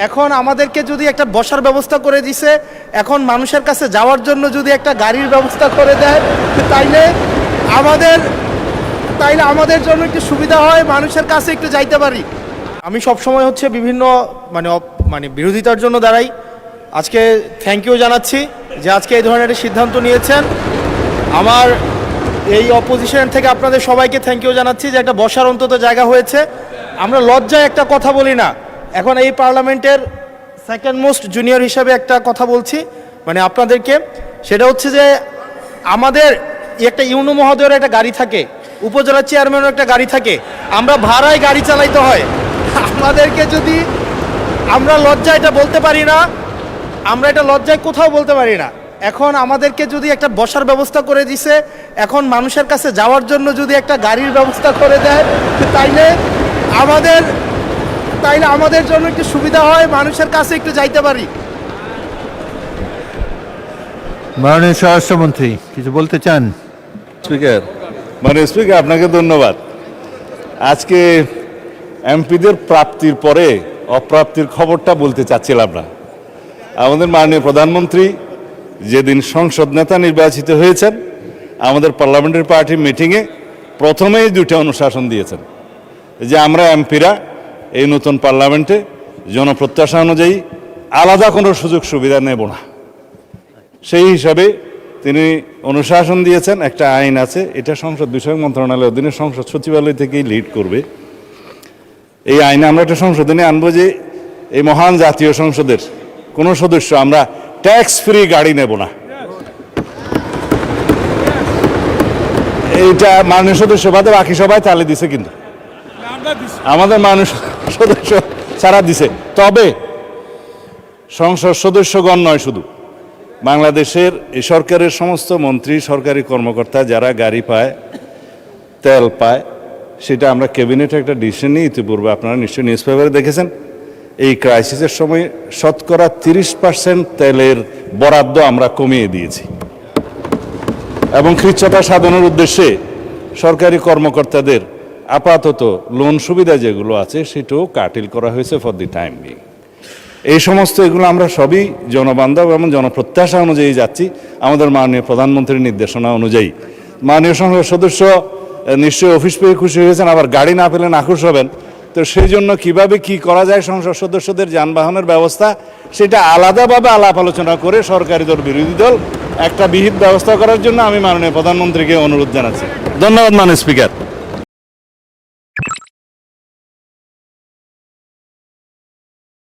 এখন আমাদেরকে যদি একটা বসার ব্যবস্থা করে দিছে, এখন মানুষের কাছে যাওয়ার জন্য যদি একটা গাড়ির ব্যবস্থা করে দেয় তাইলে আমাদের জন্য একটু সুবিধা হয়, মানুষের কাছে একটু যাইতে পারি। আমি সব সময় হচ্ছে বিভিন্ন মানে বিরোধিতার জন্য দাঁড়াই। আজকে থ্যাংক ইউ জানাচ্ছি যে আজকে এই ধরনের একটা সিদ্ধান্ত নিয়েছেন। আমার এই অপোজিশন থেকে আপনাদের সবাইকে থ্যাংক ইউ জানাচ্ছি যে একটা বসার অন্তত জায়গা হয়েছে। আমরা লজ্জায় একটা কথা বলি না, এখন এই পার্লামেন্টের সেকেন্ড মোস্ট জুনিয়র হিসাবে একটা কথা বলছি মানে আপনাদেরকে, সেটা হচ্ছে যে আমাদের একটা ইউনো মহোদয়ের একটা গাড়ি থাকে, উপজেলা চেয়ারম্যানের একটা গাড়ি থাকে, আমরা ভাড়ায় গাড়ি চালাইতে হয়। আমাদেরকে যদি আমরা লজ্জায় এটা বলতে পারি না, আমরা এটা লজ্জায় কোথাও বলতে পারি না। এখন আমাদেরকে যদি একটা বসার ব্যবস্থা করে দিছে, এখন মানুষের কাছে যাওয়ার জন্য যদি একটা গাড়ির ব্যবস্থা করে দেয় তাইলে আমাদের জন্য একটু সুবিধা হয়, মানুষের কাছে একটু যাইতে পারি। মাননীয় স্বরাষ্ট্রমন্ত্রী কিছু বলতে চান? স্পিকার, মাননীয় স্পিকার, আপনাকে ধন্যবাদ। আজকে এমপিদের প্রাপ্তির পরে অপ্রাপ্তির খবরটা বলতে চাচ্ছিলাম না। আমাদের মাননীয় প্রধানমন্ত্রী যেদিন সংসদ নেতা নির্বাচিত হয়েছেন, আমাদের পার্লামেন্টারি পার্টি মিটিংয়ে প্রথমেই দুটো অনুশাসন দিয়েছেন যে আমরা এমপিরা এই নতুন পার্লামেন্টে জনপ্রত্যাশা অনুযায়ী আলাদা কোনো সুযোগ সুবিধা নেব না। সেই হিসাবে তিনি অনুশাসন দিয়েছেন। একটা আইন আছে, এটা সংসদ বিষয়ক মন্ত্রণালয়ের অধীনে সংসদ সচিবালয় থেকেই লিড করবে। এই আইনে আমরা একটা সংশোধনী আনবো যে এই মহান জাতীয় সংসদের কোনো সদস্য আমরা ট্যাক্স ফ্রি গাড়ি নেব না। এইটা মাননীয় সদস্য বাদে বাকি সবাই তালে দিছে, কিন্তু আমাদের মানুষ সদস্য ছাড়া দিছে। তবে সংসদ সদস্যগণ নয়, শুধু বাংলাদেশের এই সরকারের সমস্ত মন্ত্রী, সরকারি কর্মকর্তা যারা গাড়ি পায়, তেল পায়, সেটা আমরা ক্যাবিনেটে একটা ডিসিশন নিই। ইতিপূর্বে আপনারা নিশ্চয়ই নিউজ পেপারে দেখেছেন, এই ক্রাইসিসের সময় শতকরা 30% তেলের বরাদ্দ আমরা কমিয়ে দিয়েছি এবং কৃচ্ছ্রতা সাধনের উদ্দেশ্যে সরকারি কর্মকর্তাদের আপাতত লোন সুবিধা যেগুলো আছে সেটাও কাটিল করা হয়েছে ফর দি টাইম বিং। এই সমস্ত এগুলো আমরা সবই জনবান্ধব এবং জনপ্রত্যাশা অনুযায়ী যাচ্ছি, আমাদের মাননীয় প্রধানমন্ত্রীর নির্দেশনা অনুযায়ী। মাননীয় সংসদ সদস্য নিশ্চয়ই অফিস পেয়ে খুশি হয়েছেন, আবার গাড়ি না পেলে নাখুশ হবেন। তো সেই জন্য কীভাবে কি করা যায় সংসদ সদস্যদের যানবাহনের ব্যবস্থা, সেটা আলাদাভাবে আলাপ আলোচনা করে সরকারি দল বিরোধী দল একটা বিহিত ব্যবস্থা করার জন্য আমি মাননীয় প্রধানমন্ত্রীকে অনুরোধ জানাচ্ছি। ধন্যবাদ মাননীয় স্পিকার।